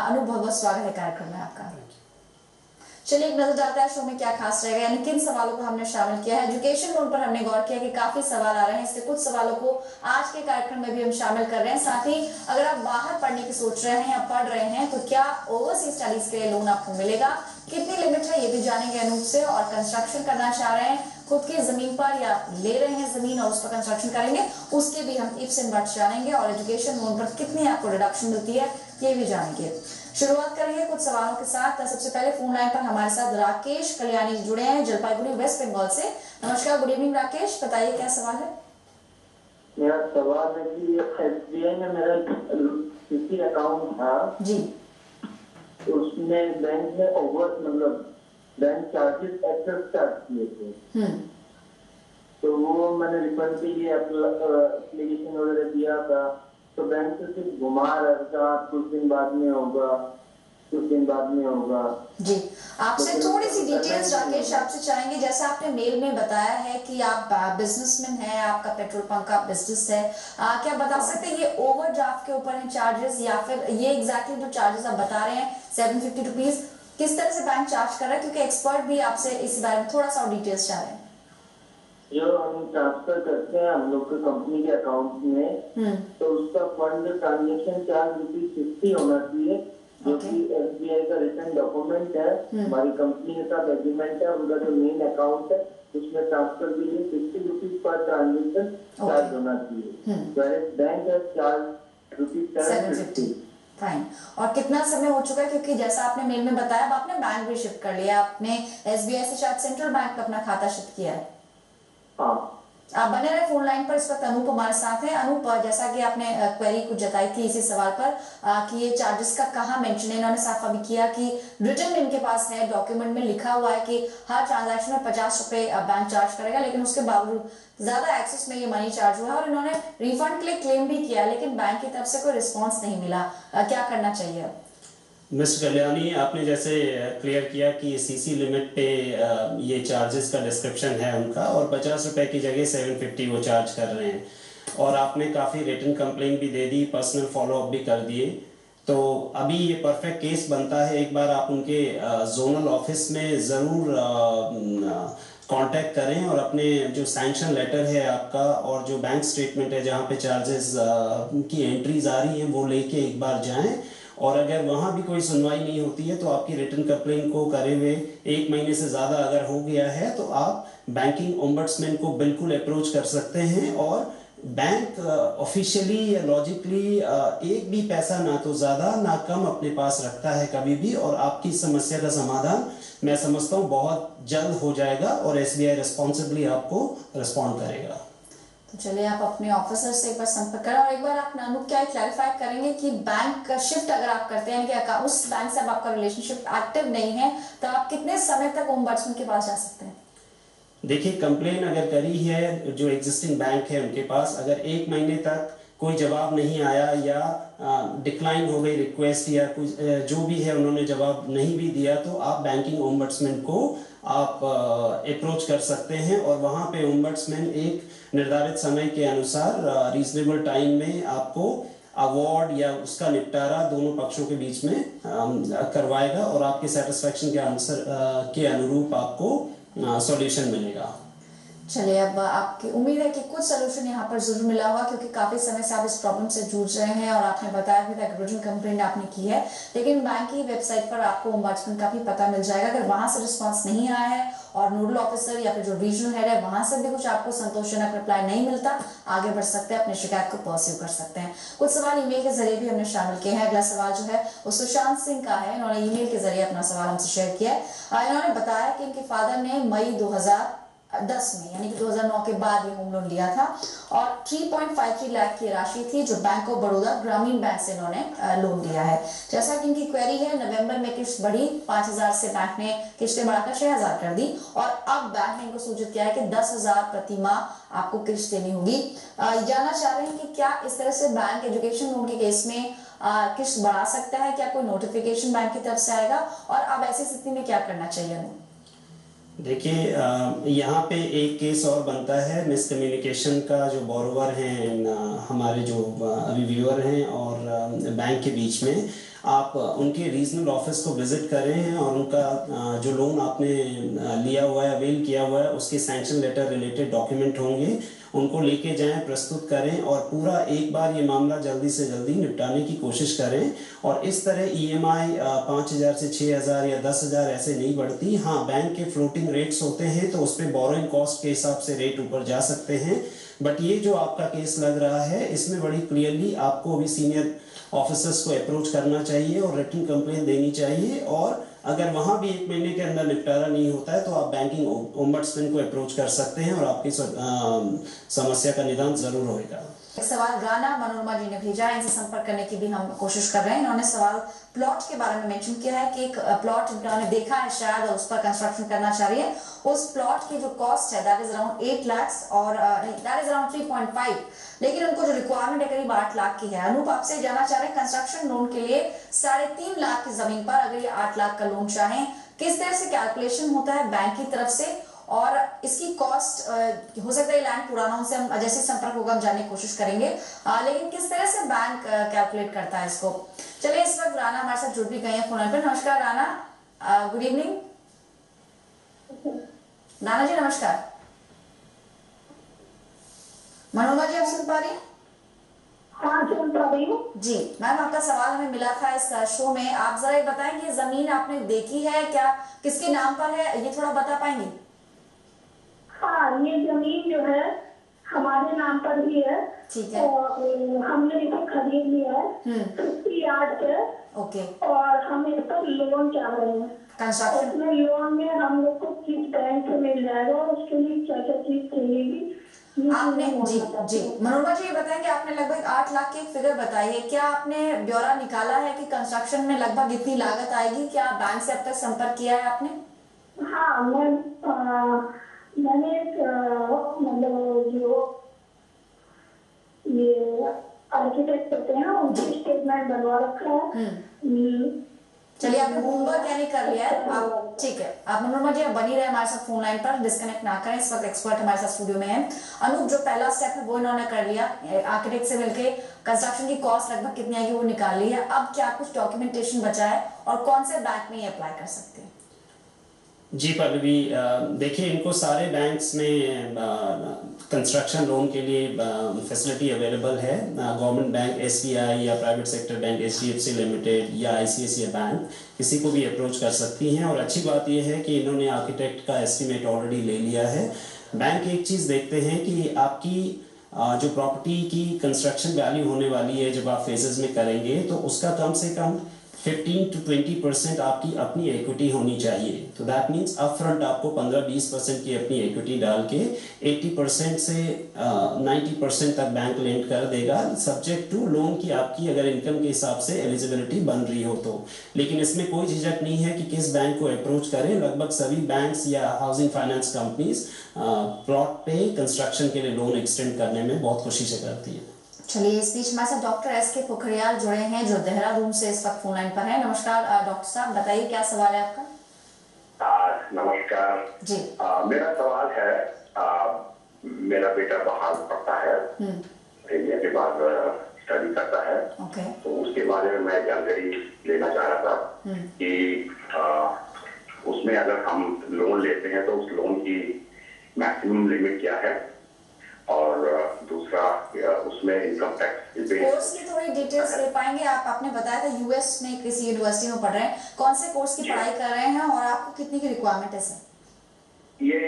अनूप बहुत बहुत स्वागत है कार्यक्रम में आपका। चलिए एक नजर डालते हैं शो में क्या खास रहेगा, यानी किन सवालों को हमने शामिल किया है। एजुकेशन लोन पर हमने गौर किया कि काफी सवाल आ रहे हैं, इसलिए कुछ सवालों को आज के कार्यक्रम में भी हम शामिल कर रहे हैं। साथ ही अगर आप बाहर पढ़ने की सोच रहे हैं या पढ़ रहे हैं तो क्या ओवरसीज स्टडीज के लिए लोन आपको मिलेगा, कितनी लिमिट है, ये भी जानेंगे अनूप से। और कंस्ट्रक्शन करना चाह रहे हैं खुद की जमीन पर या ले रहे हैं जमीन और उस पर कंस्ट्रक्शन करेंगे, उसके भी हम इफ्स एंड बट्स जानेंगे। और एजुकेशन लोन पर कितनी आपको डिडक्शन मिलती है ये भी जानेंगे। शुरुआत करेंगे कुछ सवालों के साथ। सबसे पहले फोन लाइन पर हमारे साथ राकेश कल्याणी जुड़े हैं जलपाईगुड़ी वेस्ट बंगाल से। नमस्कार, गुड इवनिंग राकेश, बताइए क्या सवाल है। मेरा सवाल है कि एसबीआई में मेरा किसी अकाउंट था जी, उसमें बैंक ने ओवर मतलब बैंक चार्जेस एक्सेस चार्ज किए थे, तो वो मैंने रिफंड के लिए एप्लीकेशन वगैरह दिया था, तो बैंक से सिर्फ घुमा रहा था, कुछ दिन बाद में होगा, कुछ दिन बाद में होगा। जी, आपसे थोड़ी सी डिटेल्स राकेश आपसे चाहेंगे। जैसा आपने मेल में बताया है कि आप बिजनेसमैन हैं, आपका पेट्रोल पंप का बिजनेस है, क्या बता सकते हैं ये ओवरड्राफ्ट के ऊपर है चार्जेस या फिर ये एग्जैक्टली जो चार्जेस आप बता रहे हैं 750 रुपीज किस तरह से बैंक चार्ज कर रहा है, क्योंकि एक्सपर्ट भी आपसे इस बारे में थोड़ा सा डिटेल्स चाह रहे हैं। जो हम ट्रांसफर करते हैं हम लोग के कंपनी के अकाउंट में, तो उसका फंड ट्रांजेक्शन चार्ज ₹50 होना चाहिए, जो कि एसबीआई का रिटर्न डॉक्यूमेंट है, हमारी कंपनी के साथ एग्रीमेंट है, उनका जो मेन अकाउंट है उसमें ट्रांसफर के लिए ₹50 पर ट्रांजेक्शन चार्ज होना चाहिए। बैंक है चार्ज ₹750। फाइन। और कितना समय हो चुका है, क्योंकि जैसा आपने मेल में बताया आपने बैंक भी शिफ्ट कर लिया, आपने एसबीआई से शायद सेंट्रल बैंक में अपना खाता शिफ्ट किया है। हाँ, आप बने रहे फोन लाइन पर। इस वक्त अनूप हमारे साथ है। अनूप, जैसा कि आपने क्वेरी कुछ जताई थी इसी सवाल पर कि ये चार्जेस का कहाँ मेंशन है, इन्होंने साफ अभी किया कि रिटर्न में इनके पास है, डॉक्यूमेंट में लिखा हुआ है कि हर ट्रांजैक्शन में 50 रुपए बैंक चार्ज करेगा, लेकिन उसके बावजूद ज्यादा एक्सेस में ये मनी चार्ज हुआ है और इन्होंने रिफंड के लिए क्लेम भी किया, लेकिन बैंक की तरफ से कोई रिस्पॉन्स नहीं मिला। क्या करना चाहिए? मिस्टर कल्याणी, आपने जैसे क्लियर किया कि सीसी लिमिट पे ये चार्जेस का डिस्क्रिप्शन है उनका, और 50 रुपए की जगह 750 वो चार्ज कर रहे हैं, और आपने काफ़ी रिटन कंप्लेंट भी दे दी, पर्सनल फॉलोअप भी कर दिए। तो अभी ये परफेक्ट केस बनता है, एक बार आप उनके जोनल ऑफिस में ज़रूर कांटेक्ट करें और अपने जो सैंक्शन लेटर है आपका और जो बैंक स्टेटमेंट है जहाँ पे चार्जेस की एंट्रीज आ रही हैं वो लेके एक बार जाएं। और अगर वहाँ भी कोई सुनवाई नहीं होती है तो आपकी रिटर्न कंप्लेंट को करे हुए 1 महीने से ज़्यादा अगर हो गया है तो आप बैंकिंग ओम्बड्समैन को बिल्कुल अप्रोच कर सकते हैं। और बैंक ऑफिशियली या लॉजिकली एक भी पैसा ना तो ज़्यादा ना कम अपने पास रखता है कभी भी, और आपकी समस्या का समाधान मैं समझता हूँ बहुत जल्द हो जाएगा और एसबीआई रिस्पॉन्सिबली आपको रिस्पॉन्ड करेगा। तो चलिए आप अपने ऑफिसर से एक बार संपर्क करें। और एक बार आप अनूप क्या क्लैरिफाई करेंगे कि बैंक का शिफ्ट अगर आप करते हैं कि उस बैंक से अब आपका रिलेशनशिप एक्टिव नहीं है तो आप कितने समय तक ओम्बड्समैन के पास जा सकते हैं? देखिए, कंप्लेन अगर करी है जो एग्जिस्टिंग बैंक है उनके पास, अगर 1 महीने तक कोई जवाब नहीं आया या डिक्लाइन हो गई रिक्वेस्ट या कुछ जो भी है उन्होंने जवाब नहीं भी दिया, तो आप बैंकिंग ओम्बड्समैन को आप अप्रोच कर सकते हैं और वहाँ पे ओम्बड्समैन एक निर्धारित समय के अनुसार रीजनेबल टाइम में आपको अवार्ड या उसका निपटारा दोनों पक्षों के बीच में करवाएगा और आपके सेटिस्फैक्शन के आंसर के अनुरूप आपको सॉल्यूशन मिलेगा। चलिए, अब आपकी उम्मीद है कि कुछ सलूशन यहाँ पर जरूर मिला होगा, क्योंकि काफी समय से आप इस प्रॉब्लम से जूझ रहे हैं और आपने बताया भी था कि रिटन कंप्लेंट आपने की है, लेकिन बैंक की वेबसाइट पर आपको ओम्बड्समैन का भी पता मिल जाएगा। अगर वहां से रिस्पांस नहीं आया है और नोडल ऑफिसर या फिर जो रीजनल हेड है वहां से भी कुछ आपको संतोषजनक रिप्लाई नहीं मिलता, आगे बढ़ सकते हैं, अपनी शिकायत को परस्यू कर सकते हैं। कुछ सवाल ईमेल के जरिए भी हमने शामिल किए हैं। अगला सवाल जो है वो सुशांत सिंह का है, इन्होंने ईमेल के जरिए अपना सवाल हमसे शेयर किया है। इन्होंने बताया कि इनके फादर ने मई 2010 में यानी कि 2009 के बाद ये होम लोन लिया था और 3.53 लाख की राशि थी जो बैंक ऑफ बड़ौदा ग्रामीण बैंक से इन्होंने लोन लिया है। जैसा कि इनकी क्वेरी है, नवंबर में किस्त बढ़ी 5,000 से बैंक ने किस्तें बढ़ाकर 6,000 कर दी और अब बैंक ने इनको सूचित किया है कि 10,000 प्रति माह आपको किस्त देनी होगी। जानना चाह रहे हैं कि क्या इस तरह से बैंक एजुकेशन लोन के केस में किस्त बढ़ा सकता है, क्या कोई नोटिफिकेशन बैंक की तरफ से आएगा और अब ऐसी स्थिति में क्या करना चाहिए? देखिए, यहाँ पे एक केस और बनता है मिसकम्युनिकेशन का, जो बोरोवर हैं हमारे जो रिव्यूअर हैं और बैंक के बीच में। आप उनके रीजनल ऑफिस को विजिट करें और उनका जो लोन आपने लिया हुआ है, अवेल किया हुआ है, उसके सैंक्शन लेटर रिलेटेड डॉक्यूमेंट होंगे, उनको लेके जाएं, प्रस्तुत करें और पूरा एक बार ये मामला जल्दी से जल्दी निपटाने की कोशिश करें। और इस तरह EMI 5,000 से 6,000 या 10,000 ऐसे नहीं बढ़ती। हाँ, बैंक के फ्लोटिंग रेट्स होते हैं तो उस पर बोरोइंग कॉस्ट के हिसाब से रेट ऊपर जा सकते हैं, बट ये जो आपका केस लग रहा है इसमें बड़ी क्लियरली आपको अभी सीनियर ऑफिसर्स को अप्रोच करना चाहिए और रिटन कंप्लेन देनी चाहिए। और अगर वहां भी 1 महीने के अंदर निपटारा नहीं होता है तो आप बैंकिंग ओम्बड्समैन को अप्रोच कर सकते हैं और आपकी समस्या का निदान जरूर होगा। एक सवाल राना मनोरमा जी ने भेजा है, इनसे संपर्क करने की भी हम कोशिश कर रहे हैं। इन्होंने सवाल प्लॉट के बारे में मेंशन किया है कि एक प्लॉट इन्होंने देखा है शायद और उस पर कंस्ट्रक्शन करना चाह रही है। उस प्लॉट की जो कॉस्ट है दैट इज अराउंड 8 लाख और दैट इज अराउंड 3.5, लेकिन उनको जो रिक्वायरमेंट है करीब 8 लाख की है। अनूप आपसे जानना चाह रहे हैं कंस्ट्रक्शन लोन के लिए 3.5 लाख की जमीन पर अगर ये 8 लाख का लोन चाहें, किस तरह से कैलकुलेशन होता है बैंक की तरफ से और इसकी कॉस्ट हो सकता है लैंड पुराना, उनसे हम जैसे संपर्क होगा हम जानने की कोशिश करेंगे, लेकिन किस तरह से बैंक कैलकुलेट करता है इसको। चलिए, इस वक्त राना हमारे साथ जुड़ भी गई है फोन पर। नमस्कार राना, गुड इवनिंग। राना जी नमस्कार। मनोरमा जी आप सुन पा रही हैं? हाँ, सुन पा रही हूँ जी मैम, आपका सवाल हमें मिला था इस शो में। आप जरा ये बताएं कि जमीन आपने देखी है क्या, किसके नाम पर है, ये थोड़ा बता पाएंगे? हाँ, ये जमीन जो है हमारे नाम पर ही है। ठीक है। और हमने इसे खरीद लिया है 50 यार्ड से। ओके। और हम इस पर लोन चाह रहे हैं। कंस्ट्रक्शन उसमें लोन में हम लोग को किस बैंक से मिल जाएगा और उसके लिए क्या क्या चीज चाहिएगी आपने? जी मनोरमा जी ये बताएं कि आपने लगभग 8 लाख की एक फिगर बताई है, क्या आपने ब्यौरा निकाला है कि कंस्ट्रक्शन में लगभग इतनी लागत आएगी? क्या बैंक से अब तक संपर्क किया है आपने? हाँ, मैंने मतलब जो ये आर्किटेक्ट होते हैं उनकी स्टेटमेंट बनवा रखा है। चलिए, आपने होमवर्क यानी कर लिया है आप, ठीक है। आप मनोरमा जी आप बनी रहे हमारे साथ फोन लाइन पर, डिस्कनेक्ट ना करें। इस वक्त एक्सपर्ट हमारे साथ स्टूडियो में है। अनूप, जो पहला स्टेप है वो इन्होंने कर लिया, आर्किटेक्ट से मिलके कंस्ट्रक्शन की कॉस्ट लगभग कितनी आएगी वो निकाल ली है। अब क्या कुछ डॉक्यूमेंटेशन बचा है और कौन से बैंक में ये अप्लाई कर सकते हैं? जी पल्लवी, देखिए इनको सारे बैंक्स में कंस्ट्रक्शन लोन के लिए फैसिलिटी अवेलेबल है। गवर्नमेंट बैंक SBI या private sector bank HDFC limited या ICICI बैंक, किसी को भी अप्रोच कर सकती हैं। और अच्छी बात यह है कि इन्होंने आर्किटेक्ट का एस्टिमेट ऑलरेडी ले लिया है। बैंक एक चीज़ देखते हैं कि आपकी जो प्रॉपर्टी की कंस्ट्रक्शन वैल्यू होने वाली है जब आप फेजेस में करेंगे तो उसका कम से कम 15 to 20% आपकी अपनी इक्विटी होनी चाहिए। तो दैट मीन्स अप फ्रंट आपको 15-20% की अपनी इक्विटी डाल के 80% से 90% तक बैंक लेंड कर देगा, सब्जेक्ट टू लोन की आपकी अगर इनकम के हिसाब से एलिजिबिलिटी बन रही हो तो। लेकिन इसमें कोई झिझक नहीं है कि किस बैंक को अप्रोच करें। लगभग सभी बैंक्स या हाउसिंग फाइनेंस कंपनीज प्लॉट पे कंस्ट्रक्शन के लिए लोन एक्सटेंड करने में बहुत खुशी से करती है। चलिए, इस बीच हमारे साथ डॉक्टर SK पोखरियाल जुड़े हैं जो देहरादून से इस वक्त फोन लाइन पर है। नमस्कार डॉक्टर साहब, बताइए क्या सवाल है आपका? नमस्कार जी। मेरा सवाल है, मेरा बेटा बाहर पढ़ता है, इंडिया के बाद स्टडी करता है। ओके। तो उसके बारे में मैं जानकारी लेना चाह रहा था कि उसमें अगर हम लोन लेते हैं तो उस लोन की मैक्सिमम लिमिट क्या है और दूसरा उसमें इनकम टैक्स। कोर्स की थोड़ी डिटेल्स ले पाएंगे आप? आपने बताया था US में किसी यूनिवर्सिटी में पढ़ रहे हैं, कौन से कोर्स की पढ़ाई कर रहे हैं और आपको कितनी की रिक्वायरमेंट है सर? ये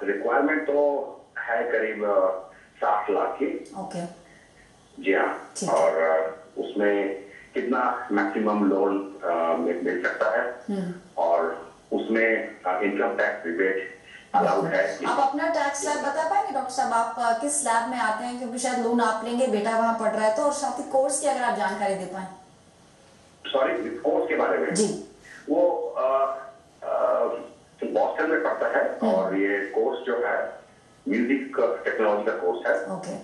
रिक्वायरमेंट तो है करीब 60 लाख की। ओके। जी हाँ, और उसमें कितना मैक्सिमम लोन मिल सकता है और उसमें इनकम टैक्स रिबेट अलाउड है। आप अपना टैक्स स्लैब बता पाएंगे डॉक्टर साहब, आप किस स्लैब में आते हैं? क्योंकि शायद लोन आप लेंगे, बेटा वहां पढ़ रहा है तो, और साथ ही कोर्स की अगर आप जानकारी दे पाए। सॉरी, कोर्स के बारे में? जी। वो बॉस्टन में पढ़ता है और ये कोर्स जो है म्यूजिक टेक्नोलॉजी का कोर्स है। ओके।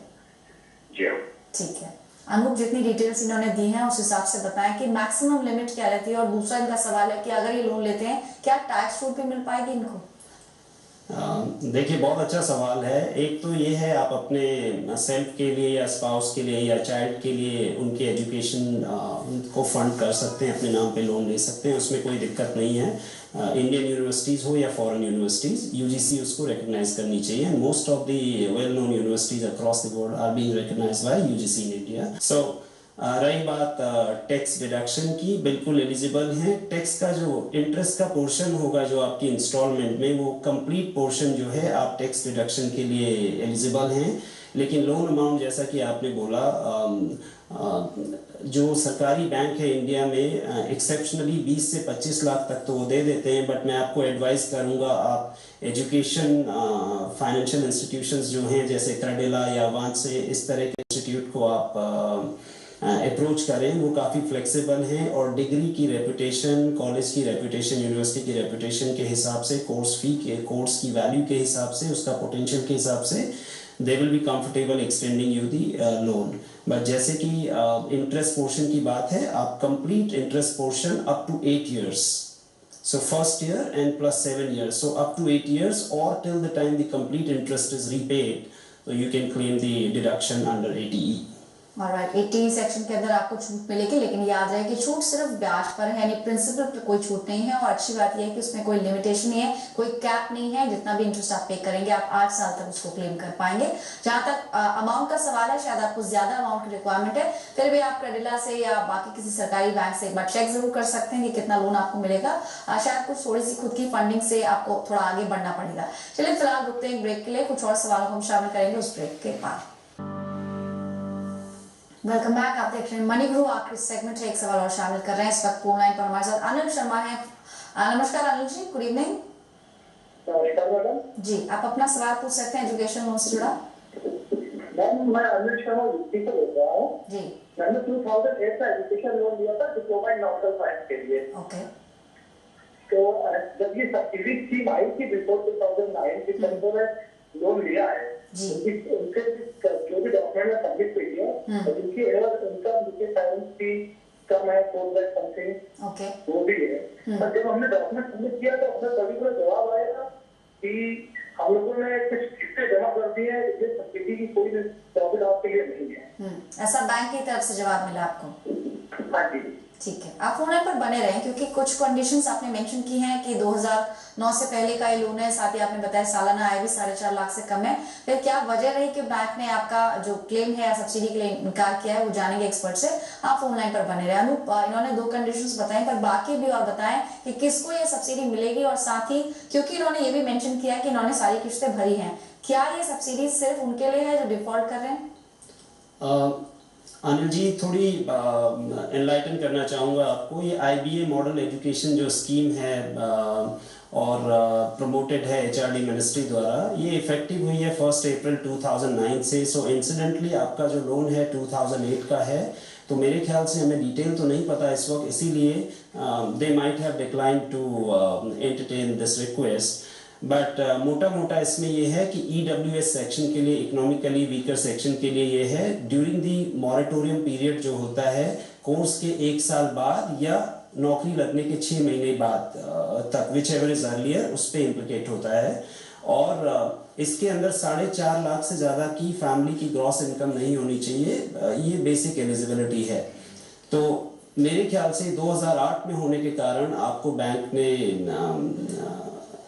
जी हाँ। ठीक है। अनूप, जितनी डिटेल्स इन्होंने दी हैं उस हिसाब से बताएं कि मैक्सिमम लिमिट क्या रहती है। और दूसरा इनका सवाल है कि अगर ये लोन लेते हैं क्या टैक्स छूट भी मिल पाएगी इनको? देखिए, बहुत अच्छा सवाल है। एक तो ये है, आप अपने सेल्फ के लिए या स्पाउस के लिए या चाइल्ड के लिए उनके एजुकेशन को फंड कर सकते हैं, अपने नाम पे लोन ले सकते हैं, उसमें कोई दिक्कत नहीं है। इंडियन यूनिवर्सिटीज़ हो या फॉरेन यूनिवर्सिटीज़, यूजीसी उसको रिकग्नाइज करनी चाहिए। And most of the well known universities across the world are being recognised by UGC in India. So रही बात टैक्स डिडक्शन की, बिल्कुल एलिजिबल है। टैक्स का जो इंटरेस्ट का पोर्शन होगा जो आपकी इंस्टॉलमेंट में, वो कंप्लीट पोर्शन जो है आप टैक्स डिडक्शन के लिए एलिजिबल हैं। लेकिन लोन अमाउंट, जैसा कि आपने बोला, जो सरकारी बैंक है इंडिया में एक्सेप्शनली 20 से 25 लाख तक तो वो दे देते हैं। बट मैं आपको एडवाइस करूंगा, आप एजुकेशन फाइनेंशियल इंस्टीट्यूशंस जो हैं जैसे क्रेडिला या वांच से, इस तरह के इंस्टीट्यूट को आप अप्रोच करें। वो काफ़ी फ्लेक्सिबल हैं और डिग्री की रेपुटेशन, कॉलेज की रेपुटेशन, यूनिवर्सिटी की रेपुटेशन के हिसाब से, कोर्स फी के, कोर्स की वैल्यू के हिसाब से, उसका पोटेंशियल के हिसाब से they will be comfortable extending you the loan. But जैसे कि इंटरेस्ट पोर्शन की बात है, आप complete interest portion up to 8 years, so first year and plus 7 years, so up to 8 years or till the time the complete interest is repaid, so you can claim the deduction under ATE. Alright, 80 section के अंदर आपको छूट मिलेगी, लेकिन याद रहे कि छूट सिर्फ ब्याज पर है, यानी प्रिंसिपल पर कोई छूट नहीं है। और अच्छी बात यह है कि उसमें कोई लिमिटेशन नहीं है, कोई कैप नहीं है। जितना भी इंटरेस्ट आप पे करेंगे, आप 8 साल तक उसको क्लेम कर पाएंगे। जहां तक अमाउंट का सवाल है, शायद आपको ज्यादा अमाउंट की रिक्वायरमेंट है, फिर भी आप क्रेडिला से या बाकी किसी सरकारी बैंक से एक बार चेक जरूर कर सकते हैं कि कितना लोन आपको मिलेगा। शायद कुछ थोड़ी सी खुद की फंडिंग से आपको थोड़ा आगे बढ़ना पड़ेगा। चलिए फिलहाल रुकते हैं ब्रेक के लिए, कुछ और सवालों को हम शामिल करेंगे उस ब्रेक के बाद। वेलकम बैक, आप देख रहे हैं मनी गुरु। आखिरी सेगमेंट है, एक सवाल और शामिल कर रहे हैं। इस वक्त फोन लाइन पर हमारे साथ अनिल शर्मा है। नमस्कार अनिल जी, गुड इवनिंग। नमस्कार मैडम जी, आप अपना सवाल पूछ सकते हैं एजुकेशन लोन से जुड़ा। मैम, मैं अनिल शर्मा यूपी से बोल रहा हूँ जी। मैंने 2008 का एजुकेशन लोन लिया था डिप्लोमा इन नॉर्मल साइंस के लिए। ओके। तो जब ये सब्सिडी स्कीम आई थी बिफोर 2009 की, तब मैंने लोन लिया है। उनके जो भी डॉक्यूमेंट सबमिट किए हैं, जिनकी एवज इनकम, जिनके पेरेंट्स की कम है 4 लाख समथिंग, ओके, वो भी है। पर जब हमने डॉक्यूमेंट सबमिट किया तो अपने सभी को जवाब आया कि हम लोगों ने कुछ किस्तें जमा कर दी है, इसलिए सब्सिडी की कोई प्रॉफिट आपके लिए नहीं है। ऐसा बैंक की तरफ से जवाब मिला आपको? हाँ जी, ठीक है, आप फोन लाइन पर बने रहें, क्योंकि कुछ कंडीशंस आपने मेंशन की हैं कि 2009 से पहले का ये लोन है, साथ ही आपने बताया सालाना आय भी 4.5 लाख से कम है। फिर क्या वजह रही कि बैंक ने आपका जो क्लेम है या सब्सिडी के लिए इनकार किया है, वो जानेंगे एक्सपर्ट से। आप फोन लाइन पर बने रहे। अनूप, इन्होंने 2 कंडीशंस बताई, पर बाकी भी और बताएं कि किसको ये सब्सिडी मिलेगी, और साथ ही क्योंकि इन्होंने ये भी मेंशन किया कि इन्होंने सारी किस्तें भरी हैं, क्या ये सब्सिडी सिर्फ उनके लिए है जो डिफॉल्ट कर रहे हैं? अनिल जी, थोड़ी एनलाइटन करना चाहूँगा आपको। ये IBA मॉडल एजुकेशन जो स्कीम है और प्रमोटेड है HRD मिनिस्ट्री द्वारा, ये इफेक्टिव हुई है 1 अप्रैल 2009 से। सो इंसिडेंटली आपका जो लोन है 2008 का है, तो मेरे ख्याल से, हमें डिटेल तो नहीं पता इस वक्त, इसीलिए they might have declined to entertain this request. But मोटा मोटा इसमें यह है कि EWS सेक्शन के लिए, इकोनॉमिकली वीकर सेक्शन के लिए ये है, ड्यूरिंग दी मॉरेटोरियम पीरियड जो होता है, कोर्स के 1 साल बाद या नौकरी लगने के 6 महीने बाद तक, विच एवर इज अर्लियर, उस पर इम्प्लीकेट होता है। और इसके अंदर 4.5 लाख से ज़्यादा की फैमिली की ग्रॉस इनकम नहीं होनी चाहिए, ये बेसिक एलिजिबिलिटी है। तो मेरे ख्याल से 2008 में होने के कारण आपको बैंक ने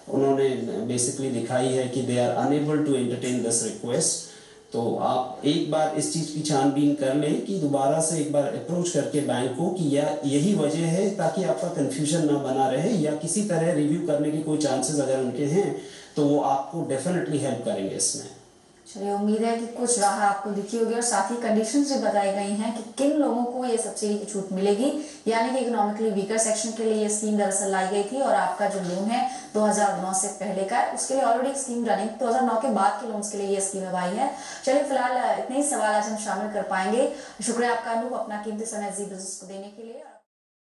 उन्होंने बेसिकली दिखाई है कि they are unable to entertain this request. तो आप एक बार इस चीज़ की छानबीन कर लें कि दोबारा से एक बार अप्रोच करके बैंक को कि यही वजह है, ताकि आपका कंफ्यूजन ना बना रहे, या किसी तरह रिव्यू करने के कोई चांसेस अगर उनके हैं तो वो आपको डेफिनेटली हेल्प करेंगे इसमें। चलिए, उम्मीद है कि कुछ राह आपको दिखी होगी, और साथ ही कंडीशंस भी बताई गई हैं कि किन लोगों को ये सब्सिडी की छूट मिलेगी। यानी कि इकोनॉमिकली वीकर सेक्शन के लिए ये स्कीम दरअसल लाई गई थी, और आपका जो लोन है 2009 से पहले का है, उसके लिए ऑलरेडी एक स्कीम रनिंग, 2009 के बाद के लोन्स के लिए ये स्कीम अब आई है। चलिए, फिलहाल इतने ही सवाल आज हम शामिल कर पाएंगे। शुक्रिया आपका अनूप, अपना कीमती समय जी बिजनेस को देने के लिए।